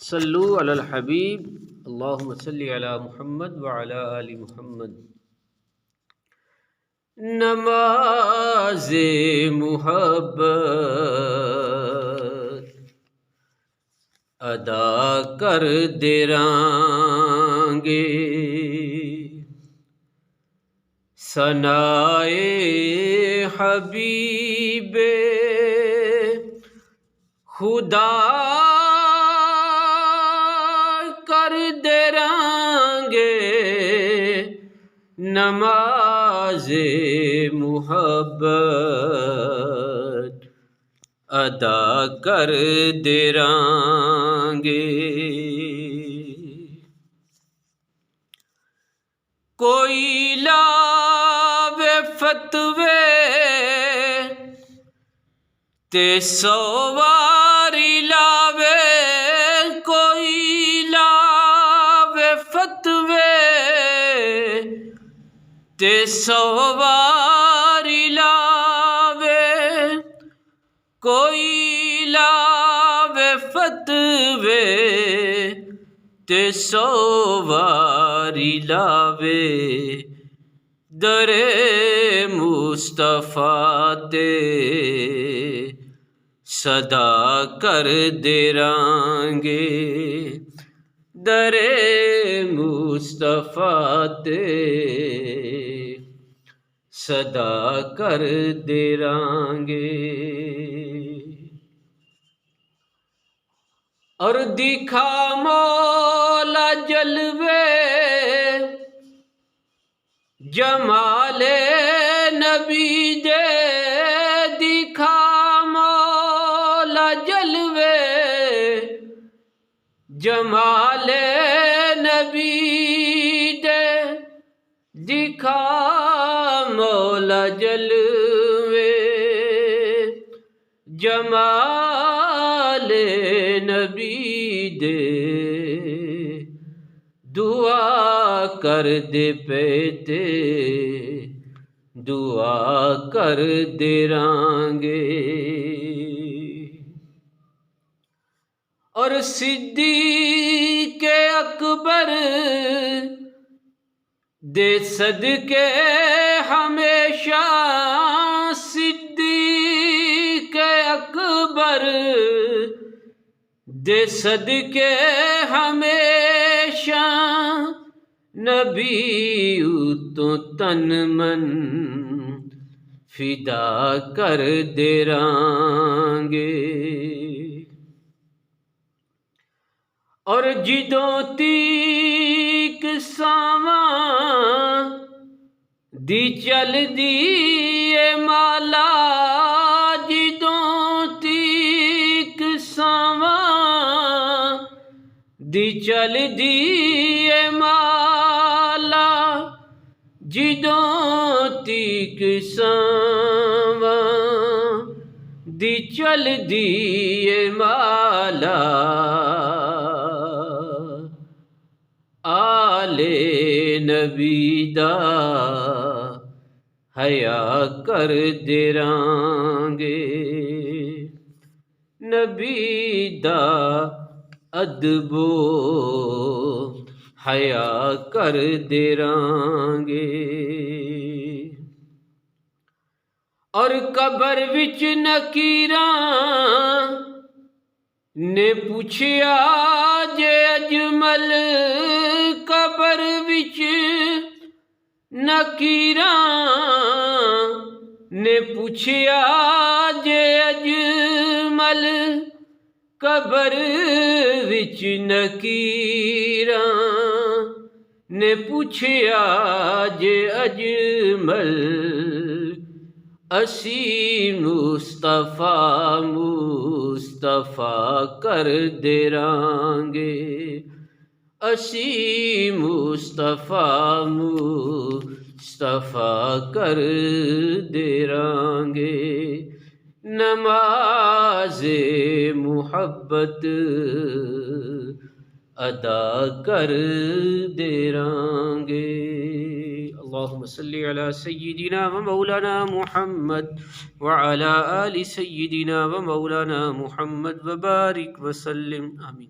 صلو علی الحبیب اللہم صلی علی محمد وعلی آل محمد۔ نماز محبت ادا کر دے رانگے، ثنائے حبیب خدا کر دے رانگے، نماز محبت ادا کر دے رانگے۔ کوئی لاوے فتوے تے سواری لاوے، کوئی لاوے فتوے تے سواری لاوے، کوئی لاوے فتوے تے سواری لاوے، در مصطفیٰ تے صدا کر دے رانگے، در مصطفیٰ تے صدا کر دے رانگے۔ اور دکھا مولا جلوے جمال نبی دے، دکھا مولا جلوے جمال نبی دے، دکھا مولا جلوے جمال نبی دے، دعا کر دے پیتے دعا کر دے رانگے۔ اور صدیق اکبر دے صدقے ہمیشہ، صدیق اکبر دے صدقے ہمیشہ، نبی تو تن من فدا کر دے رانگے۔ اور جدوں تیک ساواں دی چل دی اے مالا، جدوں تیک ساواں دی چل دی اے مالا، جدوں تیک ساواں دی چل دی اے مالا، آل نبی دا حیا کر دے رانگے، نبی دا ادب و حیا کر دے رانگے۔ اور قبر وچ نکیراں نے پوچھیا جے اجمل، قبر وچ نکیراں نے پوچھیا جے اجمل، قبر وچ نکیراں نے پوچھیا جے اجمل، اسی مصطفیٰ مصطفیٰ کر دے رانگے، اسی مصطفیٰ مصطفیٰ کر دے رانگے، نماز محبت ادا کر دے رانگے۔ اللہم صلی علی سیدنا و مولانا محمد وعلی آل سیدنا و مولانا محمد وبارک وسلم، آمین۔